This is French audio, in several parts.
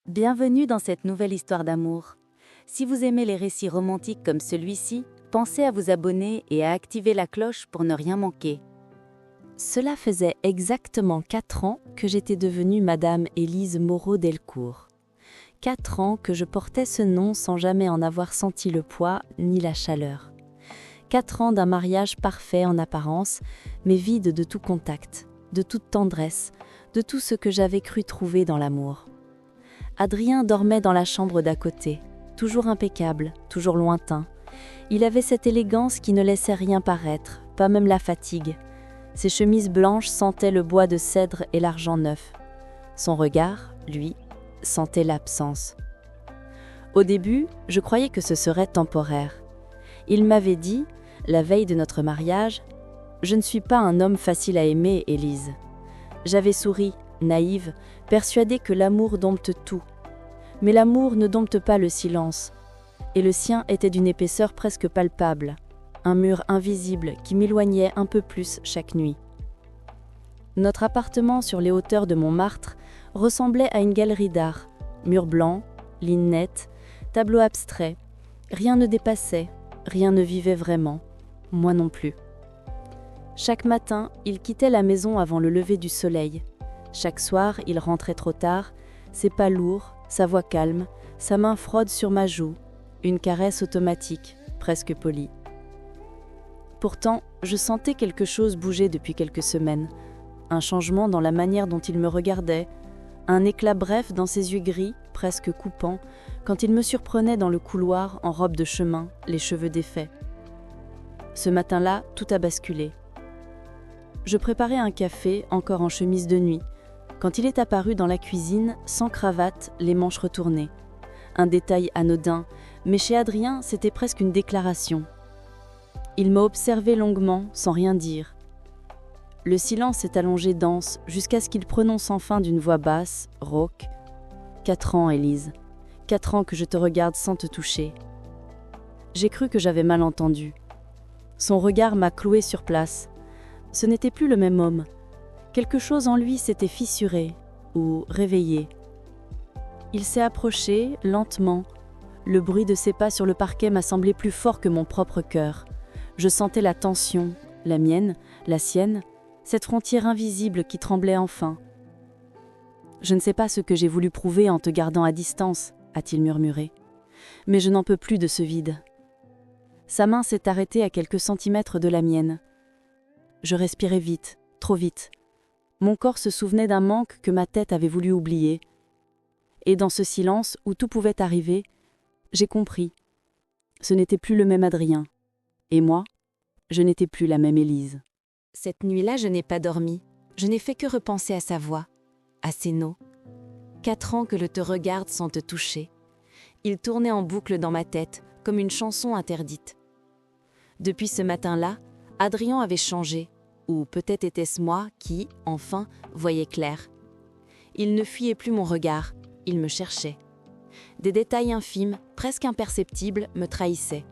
Bienvenue dans cette nouvelle histoire d'amour. Si vous aimez les récits romantiques comme celui-ci, pensez à vous abonner et à activer la cloche pour ne rien manquer. Cela faisait exactement 4 ans que j'étais devenue Madame Élise Moreau-Delcourt. 4 ans que je portais ce nom sans jamais en avoir senti le poids ni la chaleur. 4 ans d'un mariage parfait en apparence, mais vide de tout contact, de toute tendresse, de tout ce que j'avais cru trouver dans l'amour. Adrien dormait dans la chambre d'à côté, toujours impeccable, toujours lointain. Il avait cette élégance qui ne laissait rien paraître, pas même la fatigue. Ses chemises blanches sentaient le bois de cèdre et l'argent neuf. Son regard, lui, sentait l'absence. Au début, je croyais que ce serait temporaire. Il m'avait dit, la veille de notre mariage, « Je ne suis pas un homme facile à aimer, Élise. » J'avais souri, naïve, persuadée que l'amour dompte tout. Mais l'amour ne dompte pas le silence. Et le sien était d'une épaisseur presque palpable, un mur invisible qui m'éloignait un peu plus chaque nuit. Notre appartement sur les hauteurs de Montmartre ressemblait à une galerie d'art. Murs blancs, lignes nettes, tableaux abstraits. Rien ne dépassait, rien ne vivait vraiment. Moi non plus. Chaque matin, il quittait la maison avant le lever du soleil. Chaque soir, il rentrait trop tard, ses pas lourds, sa voix calme, sa main froide sur ma joue, une caresse automatique, presque polie. Pourtant, je sentais quelque chose bouger depuis quelques semaines. Un changement dans la manière dont il me regardait, un éclat bref dans ses yeux gris, presque coupants, quand il me surprenait dans le couloir en robe de chemin, les cheveux défaits. Ce matin-là, tout a basculé. Je préparais un café, encore en chemise de nuit, quand il est apparu dans la cuisine, sans cravate, les manches retournées. Un détail anodin, mais chez Adrien, c'était presque une déclaration. Il m'a observé longuement, sans rien dire. Le silence s'est allongé dense, jusqu'à ce qu'il prononce enfin d'une voix basse, rauque. « 4 ans, Élise. 4 ans que je te regarde sans te toucher. » J'ai cru que j'avais mal entendu. Son regard m'a cloué sur place. Ce n'était plus le même homme. Quelque chose en lui s'était fissuré, ou réveillé. Il s'est approché, lentement. Le bruit de ses pas sur le parquet m'a semblé plus fort que mon propre cœur. Je sentais la tension, la mienne, la sienne, cette frontière invisible qui tremblait enfin. « Je ne sais pas ce que j'ai voulu prouver en te gardant à distance, » a-t-il murmuré. « Mais je n'en peux plus de ce vide. » Sa main s'est arrêtée à quelques centimètres de la mienne. Je respirais vite, trop vite. Mon corps se souvenait d'un manque que ma tête avait voulu oublier. Et dans ce silence où tout pouvait arriver, j'ai compris. Ce n'était plus le même Adrien. Et moi, je n'étais plus la même Élise. Cette nuit-là, je n'ai pas dormi. Je n'ai fait que repenser à sa voix, à ses noms. 4 ans que je te regarde sans te toucher. Il tournait en boucle dans ma tête, comme une chanson interdite. Depuis ce matin-là, Adrien avait changé, ou peut-être était-ce moi qui, enfin, voyais clair. Il ne fuyait plus mon regard, il me cherchait. Des détails infimes, presque imperceptibles, me trahissaient.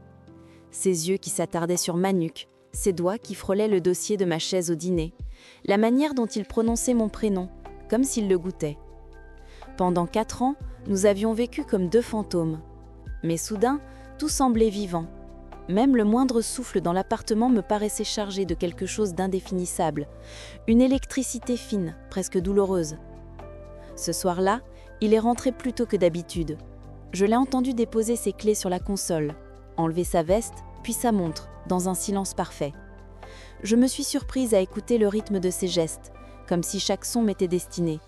Ses yeux qui s'attardaient sur ma nuque, ses doigts qui frôlaient le dossier de ma chaise au dîner, la manière dont il prononçait mon prénom, comme s'il le goûtait. Pendant 4 ans, nous avions vécu comme 2 fantômes. Mais soudain, tout semblait vivant. Même le moindre souffle dans l'appartement me paraissait chargé de quelque chose d'indéfinissable, une électricité fine, presque douloureuse. Ce soir-là, il est rentré plus tôt que d'habitude. Je l'ai entendu déposer ses clés sur la console, enlever sa veste, puis sa montre, dans un silence parfait. Je me suis surprise à écouter le rythme de ses gestes, comme si chaque son m'était destiné.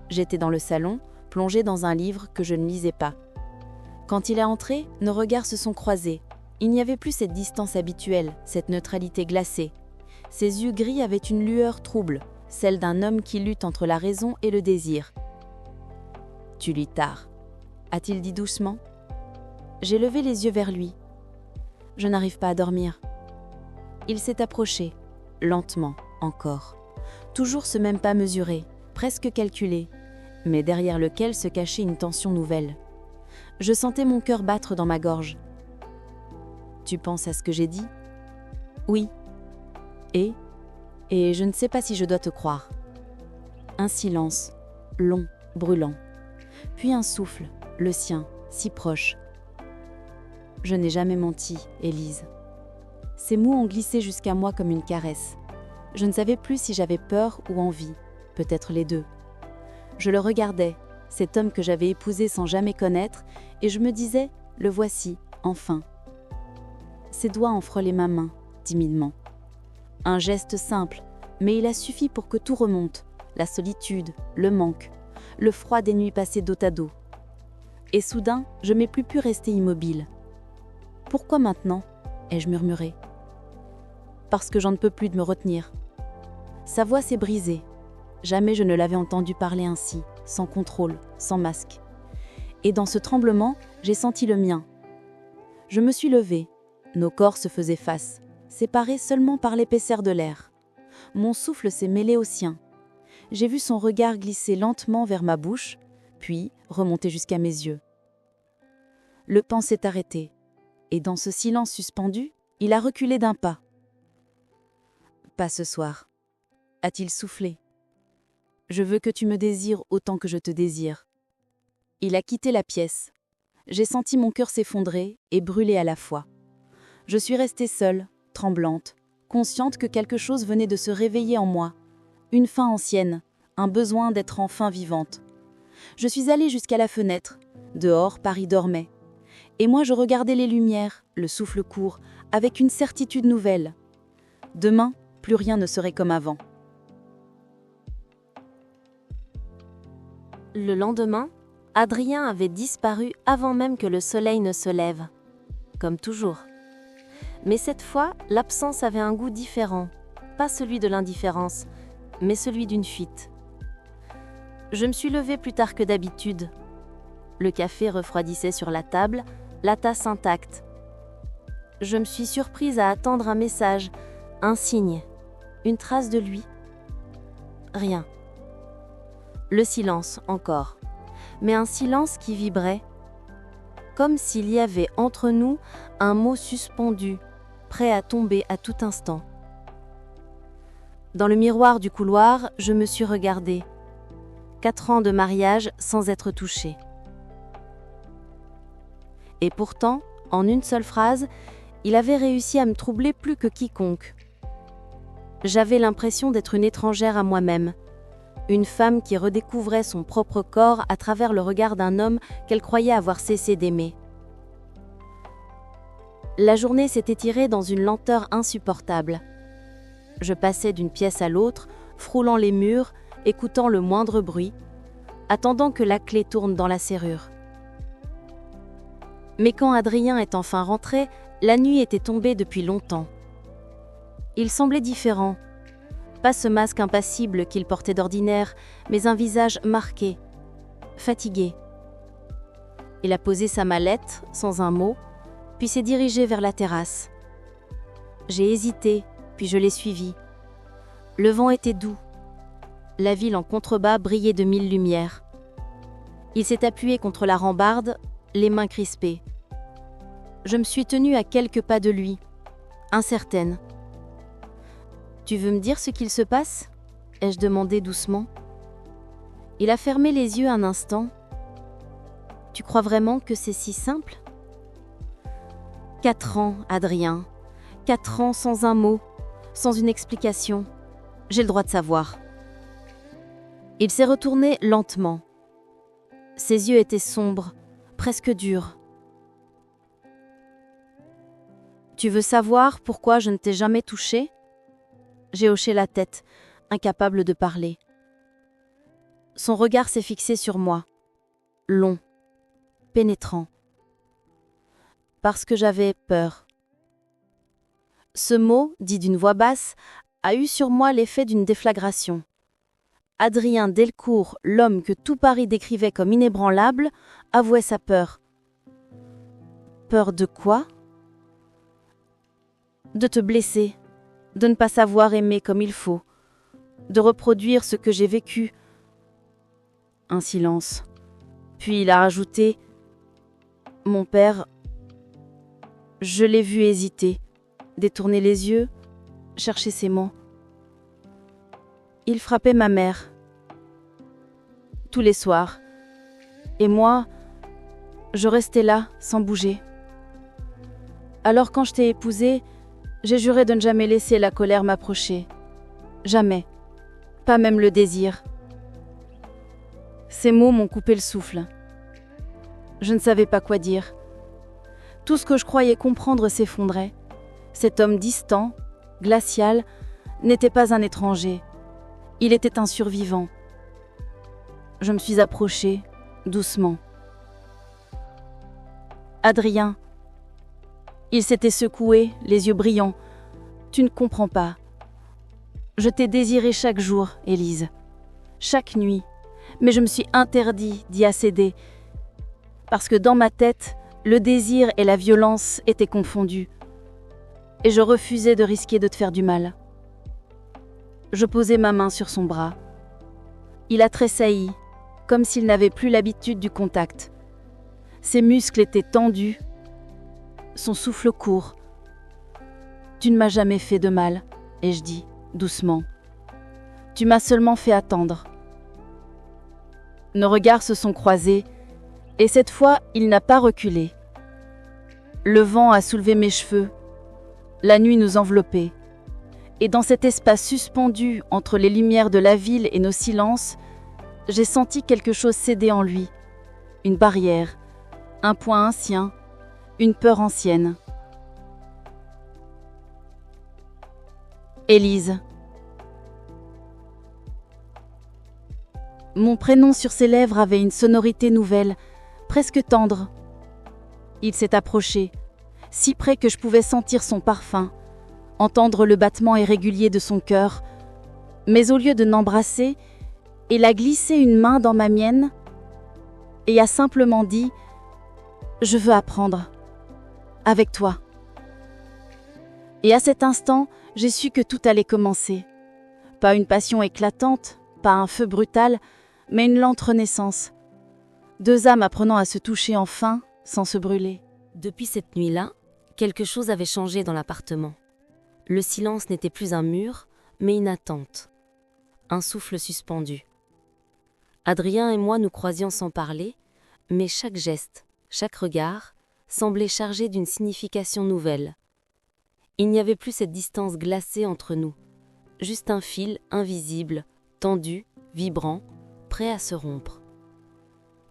J'étais dans le salon, plongée dans un livre que je ne lisais pas. Quand il est entré, nos regards se sont croisés. Il n'y avait plus cette distance habituelle, cette neutralité glacée. Ses yeux gris avaient une lueur trouble, celle d'un homme qui lutte entre la raison et le désir. « Tu lis tard », a-t-il dit doucement. J'ai levé les yeux vers lui. Je n'arrive pas à dormir. Il s'est approché, lentement, encore. Toujours ce même pas mesuré, presque calculé, mais derrière lequel se cachait une tension nouvelle. Je sentais mon cœur battre dans ma gorge. Tu penses à ce que j'ai dit ? Oui. Et je ne sais pas si je dois te croire. Un silence, long, brûlant. puis un souffle, le sien, si proche. Je n'ai jamais menti, Élise. Ces mots ont glissé jusqu'à moi comme une caresse. Je ne savais plus si j'avais peur ou envie, peut-être les deux. Je le regardais, cet homme que j'avais épousé sans jamais connaître, et je me disais, le voici, enfin. Ses doigts ont frôlé ma main, timidement. Un geste simple, mais il a suffi pour que tout remonte, la solitude, le manque, le froid des nuits passées dos à dos. Et soudain, je n'ai plus pu rester immobile. « Pourquoi maintenant ?» ai-je murmuré. « Parce que j'en ne peux plus de me retenir. » Sa voix s'est brisée. Jamais je ne l'avais entendu parler ainsi, sans contrôle, sans masque. Et dans ce tremblement, j'ai senti le mien. Je me suis levée. Nos corps se faisaient face, séparés seulement par l'épaisseur de l'air. Mon souffle s'est mêlé au sien. J'ai vu son regard glisser lentement vers ma bouche, puis remonter jusqu'à mes yeux. Le temps s'est arrêté, et dans ce silence suspendu, il a reculé d'un pas. « Pas ce soir », a-t-il soufflé. « Je veux que tu me désires autant que je te désire. » Il a quitté la pièce. J'ai senti mon cœur s'effondrer et brûler à la fois. Je suis restée seule, tremblante, consciente que quelque chose venait de se réveiller en moi. Une faim ancienne, un besoin d'être enfin vivante. Je suis allée jusqu'à la fenêtre. Dehors, Paris dormait. Et moi, je regardais les lumières, le souffle court, avec une certitude nouvelle. Demain, plus rien ne serait comme avant. Le lendemain, Adrien avait disparu avant même que le soleil ne se lève. Comme toujours. Mais cette fois, l'absence avait un goût différent. Pas celui de l'indifférence, mais celui d'une fuite. Je me suis levée plus tard que d'habitude. Le café refroidissait sur la table, la tasse intacte. Je me suis surprise à attendre un message, un signe, une trace de lui. Rien. Le silence, encore. Mais un silence qui vibrait. Comme s'il y avait entre nous un mot suspendu, prêt à tomber à tout instant. Dans le miroir du couloir, je me suis regardée. 4 ans de mariage sans être touchée. Et pourtant, en une seule phrase, il avait réussi à me troubler plus que quiconque. J'avais l'impression d'être une étrangère à moi-même, une femme qui redécouvrait son propre corps à travers le regard d'un homme qu'elle croyait avoir cessé d'aimer. La journée s'est étirée dans une lenteur insupportable. Je passais d'une pièce à l'autre, frôlant les murs, écoutant le moindre bruit, attendant que la clé tourne dans la serrure. Mais quand Adrien est enfin rentré, la nuit était tombée depuis longtemps. Il semblait différent. Pas ce masque impassible qu'il portait d'ordinaire, mais un visage marqué, fatigué. Il a posé sa mallette, sans un mot, puis s'est dirigé vers la terrasse. J'ai hésité, puis je l'ai suivi. Le vent était doux. La ville en contrebas brillait de 1000 lumières. Il s'est appuyé contre la rambarde, les mains crispées. Je me suis tenue à quelques pas de lui, incertaine. « Tu veux me dire ce qu'il se passe ?» ai-je demandé doucement. Il a fermé les yeux un instant. « Tu crois vraiment que c'est si simple ?» 4 ans, Adrien. 4 ans sans un mot, sans une explication. J'ai le droit de savoir. Il s'est retourné lentement. Ses yeux étaient sombres, presque durs. « Tu veux savoir pourquoi je ne t'ai jamais touché ?» J'ai hoché la tête, incapable de parler. Son regard s'est fixé sur moi, long, pénétrant. Parce que j'avais peur. Ce mot, dit d'une voix basse, a eu sur moi l'effet d'une déflagration. Adrien Delcourt, l'homme que tout Paris décrivait comme inébranlable, avouait sa peur. Peur de quoi ? De te blesser, de ne pas savoir aimer comme il faut, de reproduire ce que j'ai vécu. Un silence. Puis il a rajouté « Mon père, je l'ai vu hésiter, détourner les yeux, chercher ses mots. Il frappait ma mère. Tous les soirs. Et moi, je restais là, sans bouger. Alors quand je t'ai épousée, j'ai juré de ne jamais laisser la colère m'approcher. Jamais. Pas même le désir. Ces mots m'ont coupé le souffle. Je ne savais pas quoi dire. Tout ce que je croyais comprendre s'effondrait. Cet homme distant, glacial, n'était pas un étranger. Il était un survivant. Je me suis approchée, doucement. Adrien. Il s'était secoué, les yeux brillants. Tu ne comprends pas. Je t'ai désiré chaque jour, Élise. Chaque nuit. Mais je me suis interdit d'y accéder. Parce que dans ma tête, le désir et la violence étaient confondus. Et je refusais de risquer de te faire du mal. Je posai ma main sur son bras. Il a tressailli, comme s'il n'avait plus l'habitude du contact. Ses muscles étaient tendus, son souffle court. Tu ne m'as jamais fait de mal, ai-je dit, doucement. Tu m'as seulement fait attendre. Nos regards se sont croisés, et cette fois, il n'a pas reculé. Le vent a soulevé mes cheveux, la nuit nous enveloppait, et dans cet espace suspendu entre les lumières de la ville et nos silences, j'ai senti quelque chose céder en lui, une barrière, un point ancien, une peur ancienne. Élise. Mon prénom sur ses lèvres avait une sonorité nouvelle, presque tendre. Il s'est approché, si près que je pouvais sentir son parfum, entendre le battement irrégulier de son cœur, mais au lieu de n'embrasser, il a glissé une main dans ma mienne et a simplement dit « Je veux apprendre, avec toi ». Et à cet instant, j'ai su que tout allait commencer. Pas une passion éclatante, pas un feu brutal, mais une lente renaissance. Deux âmes apprenant à se toucher enfin, sans se brûler. Depuis cette nuit-là, quelque chose avait changé dans l'appartement. Le silence n'était plus un mur, mais une attente. Un souffle suspendu. Adrien et moi nous croisions sans parler, mais chaque geste, chaque regard, semblait chargé d'une signification nouvelle. Il n'y avait plus cette distance glacée entre nous, juste un fil invisible, tendu, vibrant, prêt à se rompre.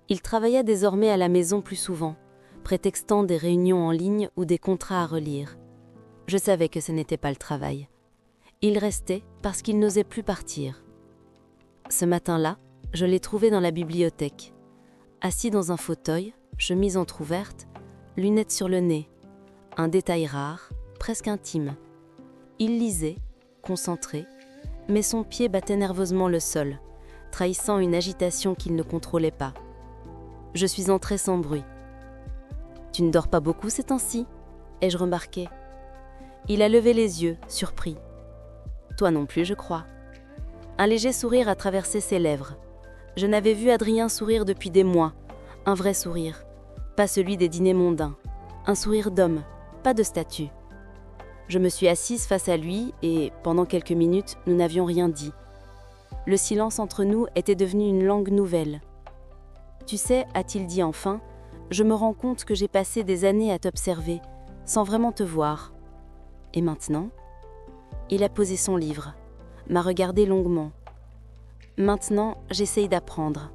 Il travailla désormais à la maison plus souvent, prétextant des réunions en ligne ou des contrats à relire. Je savais que ce n'était pas le travail. Il restait parce qu'il n'osait plus partir. Ce matin-là, je l'ai trouvé dans la bibliothèque, assis dans un fauteuil, chemise entrouverte, lunettes sur le nez, un détail rare, presque intime. Il lisait, concentré, mais son pied battait nerveusement le sol, trahissant une agitation qu'il ne contrôlait pas. Je suis entrée sans bruit. « Tu ne dors pas beaucoup ces temps-ci » ai-je remarqué. Il a levé les yeux, surpris. « Toi non plus, je crois. » Un léger sourire a traversé ses lèvres. Je n'avais vu Adrien sourire depuis des mois. Un vrai sourire, pas celui des dîners mondains. Un sourire d'homme, pas de statue. Je me suis assise face à lui et, pendant quelques minutes, nous n'avions rien dit. Le silence entre nous était devenu une langue nouvelle. « Tu sais, a-t-il dit enfin, je me rends compte que j'ai passé des années à t'observer, sans vraiment te voir. Et maintenant ?» Il a posé son livre, m'a regardé longuement. Maintenant, j'essaye d'apprendre.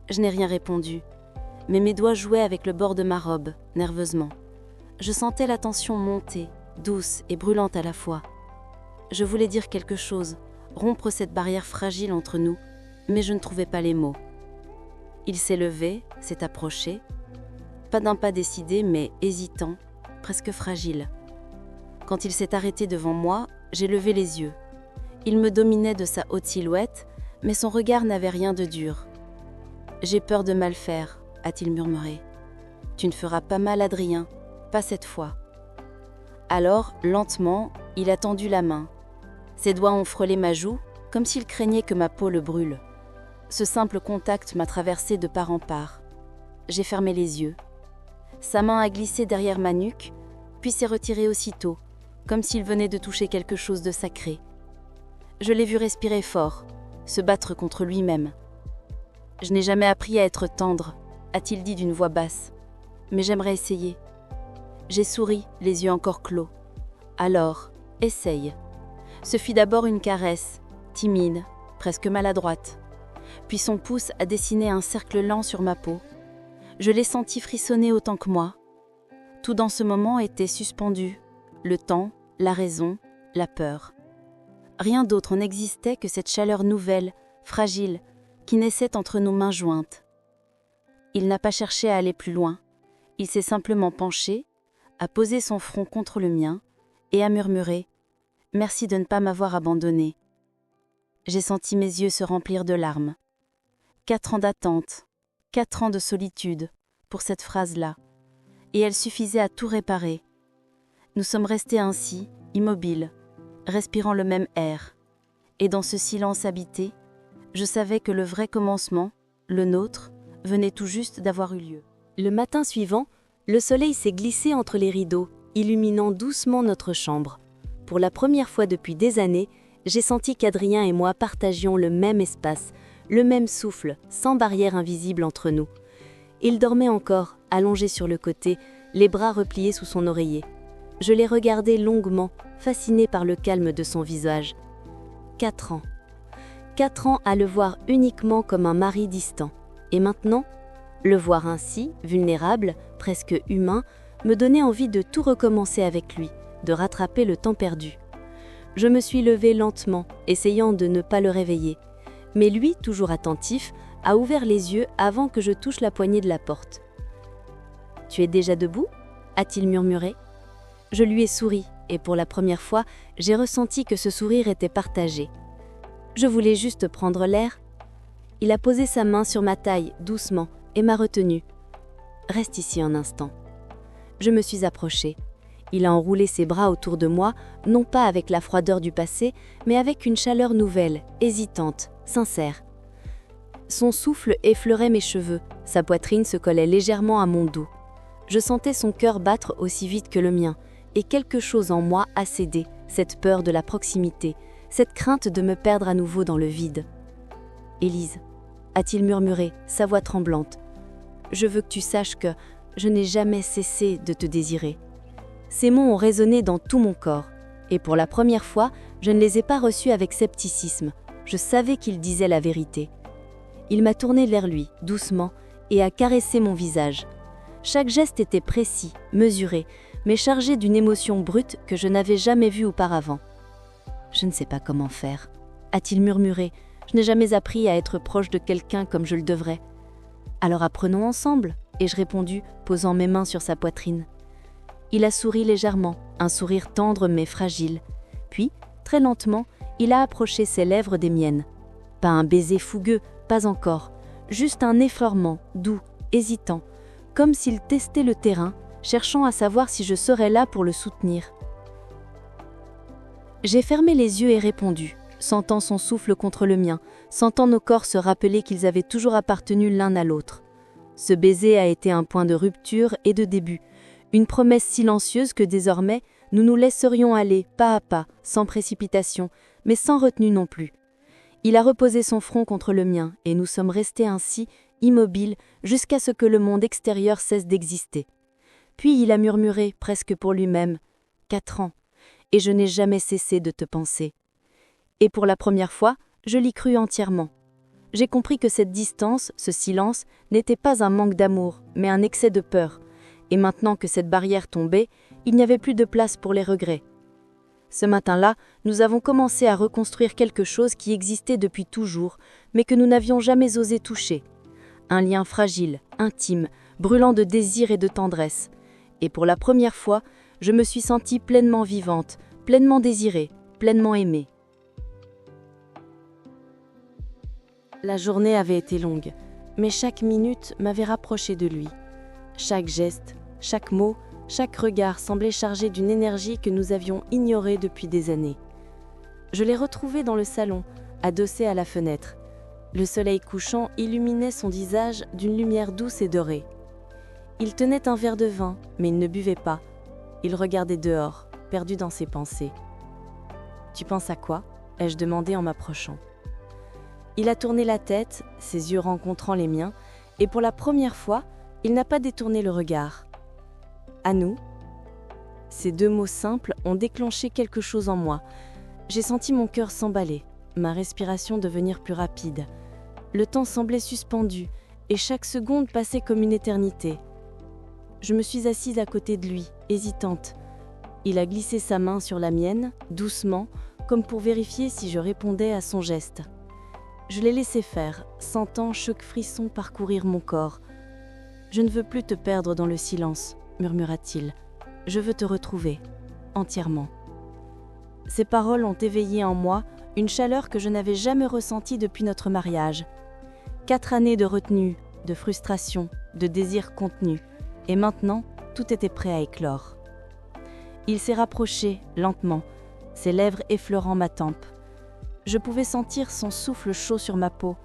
Je n'ai rien répondu, mais mes doigts jouaient avec le bord de ma robe, nerveusement. Je sentais la tension monter, douce et brûlante à la fois. Je voulais dire quelque chose, rompre cette barrière fragile entre nous, mais je ne trouvais pas les mots. Il s'est levé, s'est approché, pas d'un pas décidé, mais hésitant, presque fragile. Quand il s'est arrêté devant moi, j'ai levé les yeux. Il me dominait de sa haute silhouette, mais son regard n'avait rien de dur. « J'ai peur de mal faire », a-t-il murmuré. « Tu ne feras pas mal, Adrien, pas cette fois. » Alors, lentement, il a tendu la main. Ses doigts ont frôlé ma joue, comme s'il craignait que ma peau le brûle. Ce simple contact m'a traversé de part en part. J'ai fermé les yeux. Sa main a glissé derrière ma nuque, puis s'est retirée aussitôt, comme s'il venait de toucher quelque chose de sacré. Je l'ai vu respirer fort, se battre contre lui-même. Je n'ai jamais appris à être tendre, a-t-il dit d'une voix basse. Mais j'aimerais essayer. J'ai souri, les yeux encore clos. Alors, essaye. Ce fut d'abord une caresse, timide, presque maladroite. Puis son pouce a dessiné un cercle lent sur ma peau. Je l'ai senti frissonner autant que moi. Tout dans ce moment était suspendu. Le temps, la raison, la peur. Rien d'autre n'existait que cette chaleur nouvelle, fragile, qui naissait entre nos mains jointes. Il n'a pas cherché à aller plus loin. Il s'est simplement penché, a posé son front contre le mien et a murmuré « Merci de ne pas m'avoir abandonné ». J'ai senti mes yeux se remplir de larmes. 4 ans d'attente, 4 ans de solitude pour cette phrase-là, et elle suffisait à tout réparer. Nous sommes restés ainsi, immobiles, respirant le même air, et dans ce silence habité, je savais que le vrai commencement, le nôtre, venait tout juste d'avoir eu lieu. Le matin suivant, le soleil s'est glissé entre les rideaux, illuminant doucement notre chambre. Pour la première fois depuis des années, j'ai senti qu'Adrien et moi partagions le même espace, le même souffle, sans barrière invisible entre nous. Il dormait encore, allongé sur le côté, les bras repliés sous son oreiller. Je l'ai regardé longuement, fasciné par le calme de son visage. 4 ans. 4 ans à le voir uniquement comme un mari distant. Et maintenant, le voir ainsi, vulnérable, presque humain, me donnait envie de tout recommencer avec lui, de rattraper le temps perdu. Je me suis levée lentement, essayant de ne pas le réveiller. Mais lui, toujours attentif, a ouvert les yeux avant que je touche la poignée de la porte. « Tu es déjà debout » a-t-il murmuré. Je lui ai souri, et pour la première fois, j'ai ressenti que ce sourire était partagé. Je voulais juste prendre l'air. Il a posé sa main sur ma taille, doucement, et m'a retenue. « Reste ici un instant. » Je me suis approchée. Il a enroulé ses bras autour de moi, non pas avec la froideur du passé, mais avec une chaleur nouvelle, hésitante, sincère. Son souffle effleurait mes cheveux, sa poitrine se collait légèrement à mon dos. Je sentais son cœur battre aussi vite que le mien, et quelque chose en moi a cédé, cette peur de la proximité, cette crainte de me perdre à nouveau dans le vide. « Élise » a-t-il murmuré, sa voix tremblante. « Je veux que tu saches que je n'ai jamais cessé de te désirer. » Ces mots ont résonné dans tout mon corps, et pour la première fois, je ne les ai pas reçus avec scepticisme. Je savais qu'il disait la vérité. Il m'a tourné vers lui, doucement, et a caressé mon visage. Chaque geste était précis, mesuré, mais chargé d'une émotion brute que je n'avais jamais vue auparavant. « Je ne sais pas comment faire », a-t-il murmuré. « Je n'ai jamais appris à être proche de quelqu'un comme je le devrais. »« Alors apprenons ensemble », ai-je répondu, posant mes mains sur sa poitrine. Il a souri légèrement, un sourire tendre mais fragile. Puis, très lentement, il a approché ses lèvres des miennes. Pas un baiser fougueux, pas encore, juste un effleurement, doux, hésitant, comme s'il testait le terrain, cherchant à savoir si je serais là pour le soutenir. J'ai fermé les yeux et répondu, sentant son souffle contre le mien, sentant nos corps se rappeler qu'ils avaient toujours appartenu l'un à l'autre. Ce baiser a été un point de rupture et de début, une promesse silencieuse que désormais, nous nous laisserions aller pas à pas, sans précipitation, mais sans retenue non plus. Il a reposé son front contre le mien, et nous sommes restés ainsi, immobiles, jusqu'à ce que le monde extérieur cesse d'exister. Puis il a murmuré, presque pour lui-même, « 4 ans, et je n'ai jamais cessé de te penser. » Et pour la première fois, je l'y crus entièrement. J'ai compris que cette distance, ce silence, n'était pas un manque d'amour, mais un excès de peur. Et maintenant que cette barrière tombait, il n'y avait plus de place pour les regrets. Ce matin-là, nous avons commencé à reconstruire quelque chose qui existait depuis toujours, mais que nous n'avions jamais osé toucher. Un lien fragile, intime, brûlant de désir et de tendresse. Et pour la première fois, je me suis sentie pleinement vivante, pleinement désirée, pleinement aimée. La journée avait été longue, mais chaque minute m'avait rapprochée de lui. Chaque geste, chaque mot, chaque regard semblait chargé d'une énergie que nous avions ignorée depuis des années. Je l'ai retrouvé dans le salon, adossé à la fenêtre. Le soleil couchant illuminait son visage d'une lumière douce et dorée. Il tenait un verre de vin, mais il ne buvait pas. Il regardait dehors, perdu dans ses pensées. « Tu penses à quoi ?» ai-je demandé en m'approchant. Il a tourné la tête, ses yeux rencontrant les miens, et pour la première fois, il n'a pas détourné le regard. À nous. Ces deux mots simples ont déclenché quelque chose en moi. J'ai senti mon cœur s'emballer, ma respiration devenir plus rapide. Le temps semblait suspendu, et chaque seconde passait comme une éternité. Je me suis assise à côté de lui, hésitante. Il a glissé sa main sur la mienne, doucement, comme pour vérifier si je répondais à son geste. Je l'ai laissé faire, sentant chaque frisson parcourir mon corps. « Je ne veux plus te perdre dans le silence », murmura-t-il. « Je veux te retrouver, entièrement. » Ces paroles ont éveillé en moi une chaleur que je n'avais jamais ressentie depuis notre mariage. 4 années de retenue, de frustration, de désir contenu, et maintenant, tout était prêt à éclore. Il s'est rapproché, lentement, ses lèvres effleurant ma tempe. Je pouvais sentir son souffle chaud sur ma peau,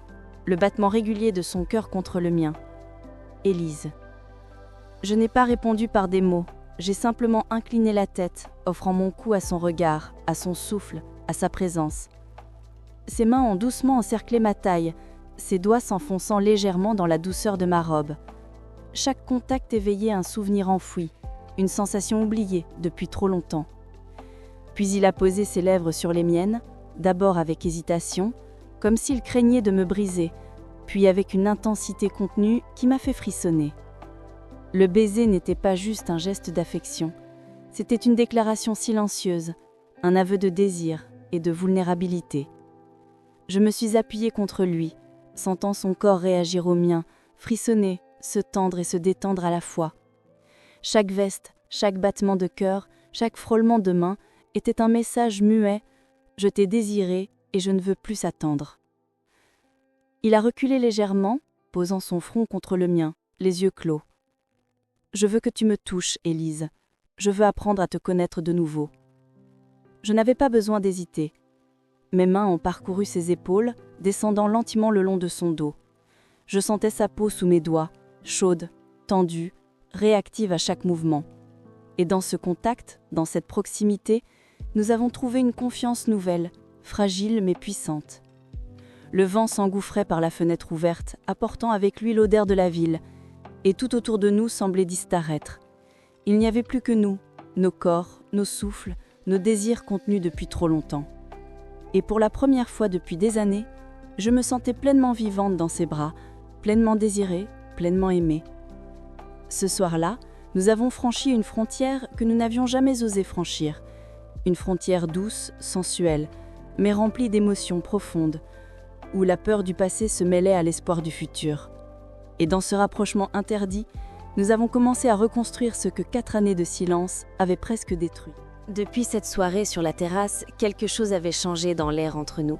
le battement régulier de son cœur contre le mien. Élise. Je n'ai pas répondu par des mots, j'ai simplement incliné la tête, offrant mon cou à son regard, à son souffle, à sa présence. Ses mains ont doucement encerclé ma taille, ses doigts s'enfonçant légèrement dans la douceur de ma robe. Chaque contact éveillait un souvenir enfoui, une sensation oubliée depuis trop longtemps. Puis il a posé ses lèvres sur les miennes, d'abord avec hésitation, comme s'il craignait de me briser, puis avec une intensité contenue qui m'a fait frissonner. Le baiser n'était pas juste un geste d'affection, c'était une déclaration silencieuse, un aveu de désir et de vulnérabilité. Je me suis appuyée contre lui, sentant son corps réagir au mien, frissonner, se tendre et se détendre à la fois. Chaque veste, chaque battement de cœur, chaque frôlement de main était un message muet « Je t'ai désiré et je ne veux plus attendre ». Il a reculé légèrement, posant son front contre le mien, les yeux clos. « Je veux que tu me touches, Élise. Je veux apprendre à te connaître de nouveau. » Je n'avais pas besoin d'hésiter. Mes mains ont parcouru ses épaules, descendant lentement le long de son dos. Je sentais sa peau sous mes doigts, chaude, tendue, réactive à chaque mouvement. Et dans ce contact, dans cette proximité, nous avons trouvé une confiance nouvelle, fragile mais puissante. Le vent s'engouffrait par la fenêtre ouverte, apportant avec lui l'odeur de la ville, et tout autour de nous semblait disparaître. Il n'y avait plus que nous, nos corps, nos souffles, nos désirs contenus depuis trop longtemps. Et pour la première fois depuis des années, je me sentais pleinement vivante dans ses bras, pleinement désirée, pleinement aimée. Ce soir-là, nous avons franchi une frontière que nous n'avions jamais osé franchir. Une frontière douce, sensuelle, mais remplie d'émotions profondes, où la peur du passé se mêlait à l'espoir du futur. Et dans ce rapprochement interdit, nous avons commencé à reconstruire ce que 4 années de silence avaient presque détruit. Depuis cette soirée sur la terrasse, quelque chose avait changé dans l'air entre nous.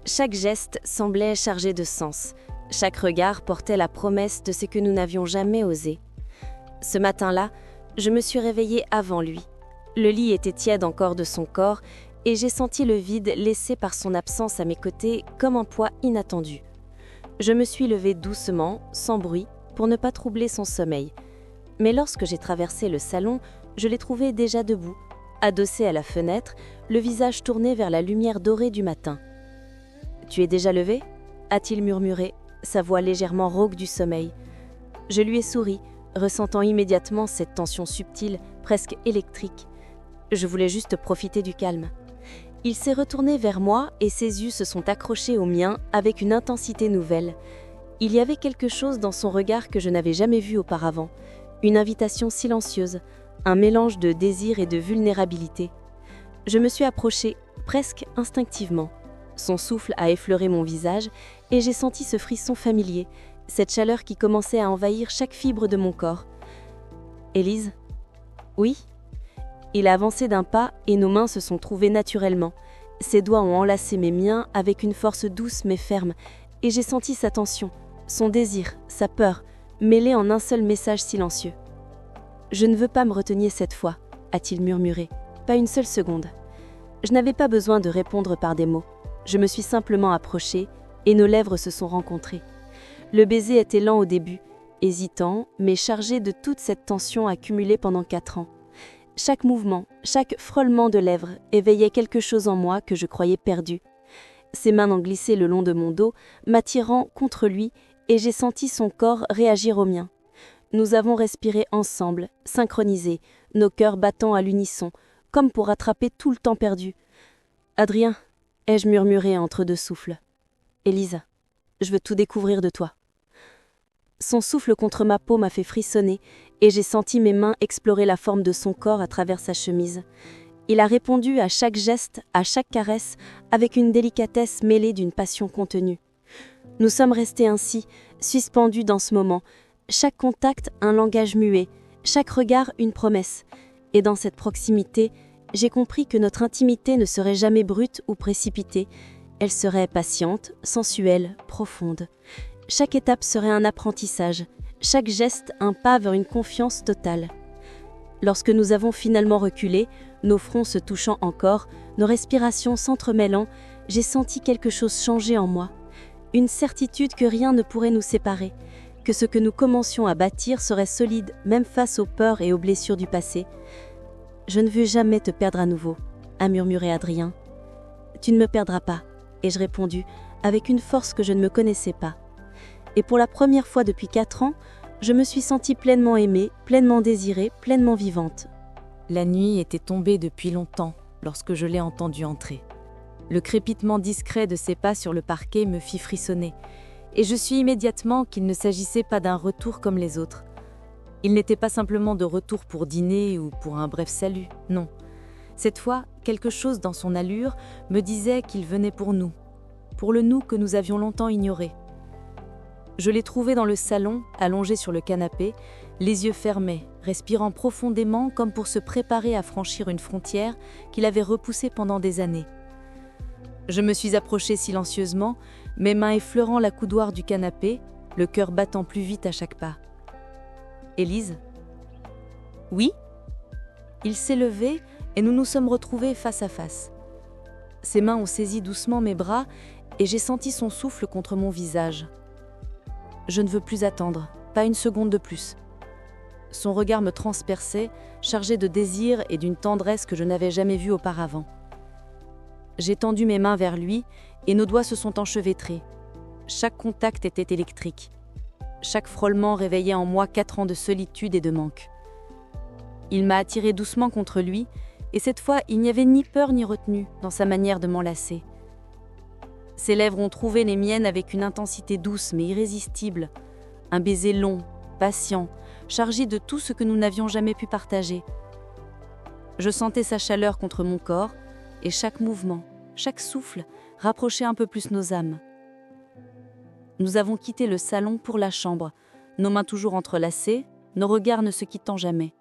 Chaque geste semblait chargé de sens. Chaque regard portait la promesse de ce que nous n'avions jamais osé. Ce matin-là, je me suis réveillée avant lui. Le lit était tiède encore de son corps et j'ai senti le vide laissé par son absence à mes côtés comme un poids inattendu. Je me suis levée doucement, sans bruit, pour ne pas troubler son sommeil. Mais lorsque j'ai traversé le salon, je l'ai trouvé déjà debout, adossé à la fenêtre, le visage tourné vers la lumière dorée du matin. « Tu es déjà levé ?» a-t-il murmuré, sa voix légèrement rauque du sommeil. Je lui ai souri, ressentant immédiatement cette tension subtile, presque électrique. Je voulais juste profiter du calme. Il s'est retourné vers moi et ses yeux se sont accrochés aux miens avec une intensité nouvelle. Il y avait quelque chose dans son regard que je n'avais jamais vu auparavant, une invitation silencieuse, un mélange de désir et de vulnérabilité. Je me suis approchée, presque instinctivement. Son souffle a effleuré mon visage et j'ai senti ce frisson familier, cette chaleur qui commençait à envahir chaque fibre de mon corps. « Élise ? » ?»« Oui ?» Il a avancé d'un pas et nos mains se sont trouvées naturellement. Ses doigts ont enlacé mes miens avec une force douce mais ferme et j'ai senti sa tension, son désir, sa peur, mêlés en un seul message silencieux. « Je ne veux pas me retenir cette fois », a-t-il murmuré, pas une seule seconde. Je n'avais pas besoin de répondre par des mots. Je me suis simplement approchée et nos lèvres se sont rencontrées. Le baiser était lent au début, hésitant, mais chargé de toute cette tension accumulée pendant 4 ans. Chaque mouvement, chaque frôlement de lèvres éveillait quelque chose en moi que je croyais perdu. Ses mains ont glissé le long de mon dos, m'attirant contre lui, et j'ai senti son corps réagir au mien. Nous avons respiré ensemble, synchronisés, nos cœurs battant à l'unisson, comme pour rattraper tout le temps perdu. « Adrien », ai-je murmuré entre deux souffles. « Élise, je veux tout découvrir de toi. » Son souffle contre ma peau m'a fait frissonner, et j'ai senti mes mains explorer la forme de son corps à travers sa chemise. Il a répondu à chaque geste, à chaque caresse, avec une délicatesse mêlée d'une passion contenue. Nous sommes restés ainsi, suspendus dans ce moment, chaque contact un langage muet, chaque regard une promesse. Et dans cette proximité, j'ai compris que notre intimité ne serait jamais brute ou précipitée, elle serait patiente, sensuelle, profonde. Chaque étape serait un apprentissage, chaque geste un pas vers une confiance totale. Lorsque nous avons finalement reculé, nos fronts se touchant encore, nos respirations s'entremêlant, j'ai senti quelque chose changer en moi. Une certitude que rien ne pourrait nous séparer, que ce que nous commencions à bâtir serait solide même face aux peurs et aux blessures du passé. « Je ne veux jamais te perdre à nouveau », a murmuré Adrien. « Tu ne me perdras pas », ai-je répondu, avec une force que je ne me connaissais pas. Et pour la première fois depuis 4 ans, je me suis sentie pleinement aimée, pleinement désirée, pleinement vivante. La nuit était tombée depuis longtemps lorsque je l'ai entendu entrer. Le crépitement discret de ses pas sur le parquet me fit frissonner, et je sus immédiatement qu'il ne s'agissait pas d'un retour comme les autres. Il n'était pas simplement de retour pour dîner ou pour un bref salut, non. Cette fois, quelque chose dans son allure me disait qu'il venait pour nous, pour le nous que nous avions longtemps ignoré. Je l'ai trouvé dans le salon, allongé sur le canapé, les yeux fermés, respirant profondément comme pour se préparer à franchir une frontière qu'il avait repoussée pendant des années. Je me suis approchée silencieusement, mes mains effleurant la coudoir du canapé, le cœur battant plus vite à chaque pas. « Élise ?»« Oui ?» Il s'est levé et nous nous sommes retrouvés face à face. Ses mains ont saisi doucement mes bras et j'ai senti son souffle contre mon visage. Je ne veux plus attendre, pas une seconde de plus. Son regard me transperçait, chargé de désir et d'une tendresse que je n'avais jamais vue auparavant. J'ai tendu mes mains vers lui et nos doigts se sont enchevêtrés. Chaque contact était électrique. Chaque frôlement réveillait en moi 4 ans de solitude et de manque. Il m'a attiré doucement contre lui, et cette fois, il n'y avait ni peur ni retenue dans sa manière de m'enlacer. Ses lèvres ont trouvé les miennes avec une intensité douce mais irrésistible. Un baiser long, patient, chargé de tout ce que nous n'avions jamais pu partager. Je sentais sa chaleur contre mon corps, et chaque mouvement, chaque souffle rapprochait un peu plus nos âmes. Nous avons quitté le salon pour la chambre, nos mains toujours entrelacées, nos regards ne se quittant jamais.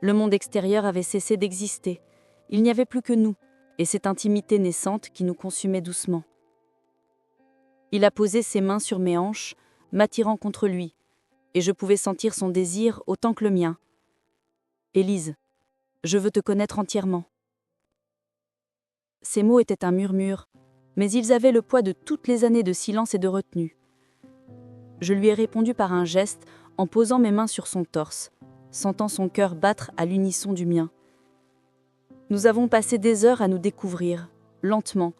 Le monde extérieur avait cessé d'exister. Il n'y avait plus que nous, et cette intimité naissante qui nous consumait doucement. Il a posé ses mains sur mes hanches, m'attirant contre lui, et je pouvais sentir son désir autant que le mien. « Élise, je veux te connaître entièrement. » Ces mots étaient un murmure, mais ils avaient le poids de toutes les années de silence et de retenue. Je lui ai répondu par un geste en posant mes mains sur son torse, sentant son cœur battre à l'unisson du mien. Nous avons passé des heures à nous découvrir, lentement,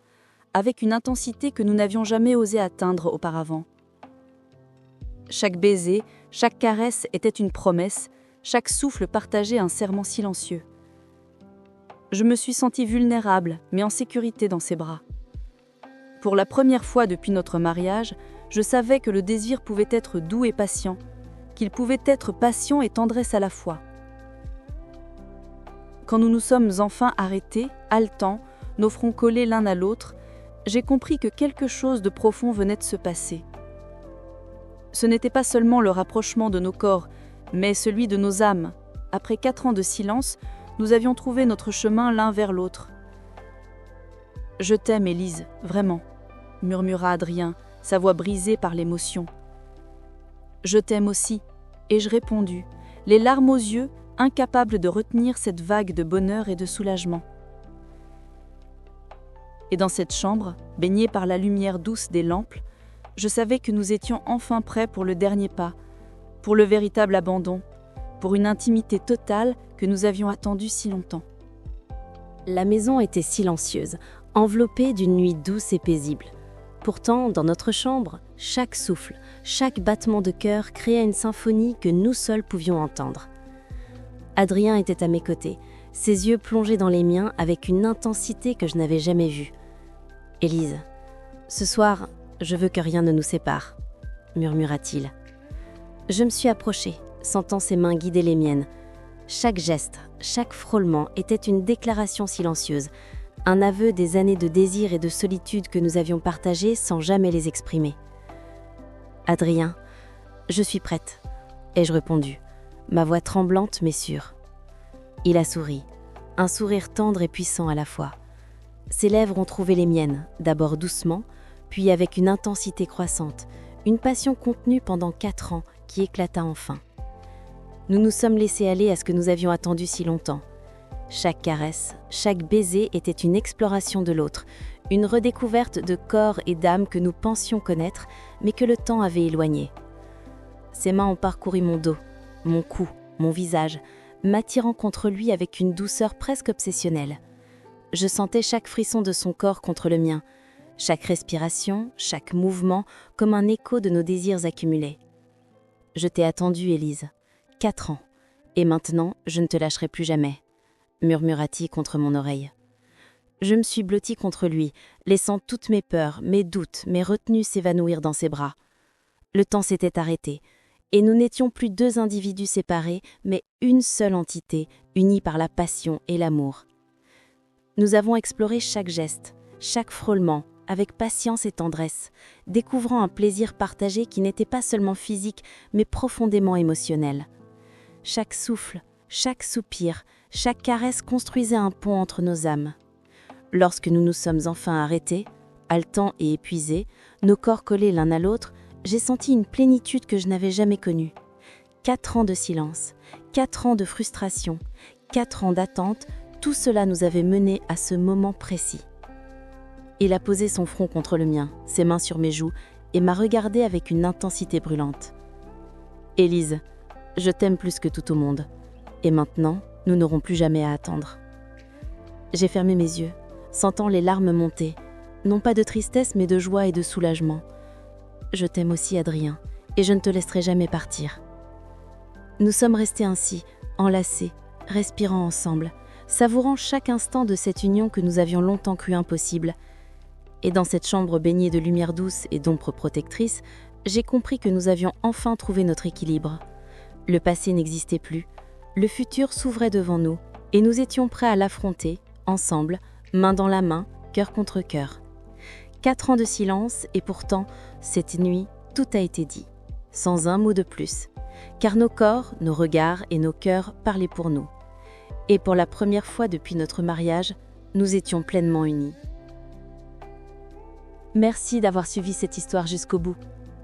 avec une intensité que nous n'avions jamais osé atteindre auparavant. Chaque baiser, chaque caresse était une promesse, chaque souffle partageait un serment silencieux. Je me suis sentie vulnérable, mais en sécurité dans ses bras. Pour la première fois depuis notre mariage, je savais que le désir pouvait être doux et patient, qu'il pouvait être passion et tendresse à la fois. Quand nous nous sommes enfin arrêtés, haletants, nos fronts collés l'un à l'autre, j'ai compris que quelque chose de profond venait de se passer. Ce n'était pas seulement le rapprochement de nos corps, mais celui de nos âmes. Après 4 ans de silence, nous avions trouvé notre chemin l'un vers l'autre. « Je t'aime, Élise, vraiment », murmura Adrien, sa voix brisée par l'émotion. « Je t'aime aussi », ai-je répondu, les larmes aux yeux, incapable de retenir cette vague de bonheur et de soulagement. Et dans cette chambre, baignée par la lumière douce des lampes, je savais que nous étions enfin prêts pour le dernier pas, pour le véritable abandon, pour une intimité totale que nous avions attendue si longtemps. La maison était silencieuse, enveloppés d'une nuit douce et paisible. Pourtant, dans notre chambre, chaque souffle, chaque battement de cœur créait une symphonie que nous seuls pouvions entendre. Adrien était à mes côtés, ses yeux plongés dans les miens avec une intensité que je n'avais jamais vue. « Élise, ce soir, je veux que rien ne nous sépare », murmura-t-il. Je me suis approchée, sentant ses mains guider les miennes. Chaque geste, chaque frôlement était une déclaration silencieuse, un aveu des années de désir et de solitude que nous avions partagées sans jamais les exprimer. « Adrien, je suis prête », ai-je répondu, ma voix tremblante mais sûre. Il a souri, un sourire tendre et puissant à la fois. Ses lèvres ont trouvé les miennes, d'abord doucement, puis avec une intensité croissante, une passion contenue pendant 4 ans qui éclata enfin. Nous nous sommes laissés aller à ce que nous avions attendu si longtemps. Chaque caresse, chaque baiser était une exploration de l'autre, une redécouverte de corps et d'âme que nous pensions connaître, mais que le temps avait éloigné. Ses mains ont parcouru mon dos, mon cou, mon visage, m'attirant contre lui avec une douceur presque obsessionnelle. Je sentais chaque frisson de son corps contre le mien, chaque respiration, chaque mouvement, comme un écho de nos désirs accumulés. Je t'ai attendue, Élise, 4 ans, et maintenant je ne te lâcherai plus jamais, murmura-t-il contre mon oreille. Je me suis blottie contre lui, laissant toutes mes peurs, mes doutes, mes retenues s'évanouir dans ses bras. Le temps s'était arrêté, et nous n'étions plus 2 individus séparés, mais une seule entité, unie par la passion et l'amour. Nous avons exploré chaque geste, chaque frôlement, avec patience et tendresse, découvrant un plaisir partagé qui n'était pas seulement physique, mais profondément émotionnel. Chaque souffle, chaque soupir, chaque caresse construisait un pont entre nos âmes. Lorsque nous nous sommes enfin arrêtés, haletants et épuisés, nos corps collés l'un à l'autre, j'ai senti une plénitude que je n'avais jamais connue. 4 ans de silence, 4 ans de frustration, 4 ans d'attente, tout cela nous avait menés à ce moment précis. Il a posé son front contre le mien, ses mains sur mes joues, et m'a regardé avec une intensité brûlante. « Élise, je t'aime plus que tout au monde, et maintenant, nous n'aurons plus jamais à attendre. » J'ai fermé mes yeux, sentant les larmes monter, non pas de tristesse mais de joie et de soulagement. Je t'aime aussi, Adrien, et je ne te laisserai jamais partir. Nous sommes restés ainsi, enlacés, respirant ensemble, savourant chaque instant de cette union que nous avions longtemps cru impossible. Et dans cette chambre baignée de lumière douce et d'ombre protectrice, j'ai compris que nous avions enfin trouvé notre équilibre. Le passé n'existait plus, le futur s'ouvrait devant nous, et nous étions prêts à l'affronter, ensemble, main dans la main, cœur contre cœur. 4 ans de silence, et pourtant, cette nuit, tout a été dit, sans un mot de plus, car nos corps, nos regards et nos cœurs parlaient pour nous. Et pour la première fois depuis notre mariage, nous étions pleinement unis. Merci d'avoir suivi cette histoire jusqu'au bout.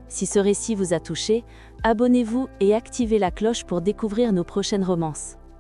Si ce récit vous a touché, abonnez-vous et activez la cloche pour découvrir nos prochaines romances.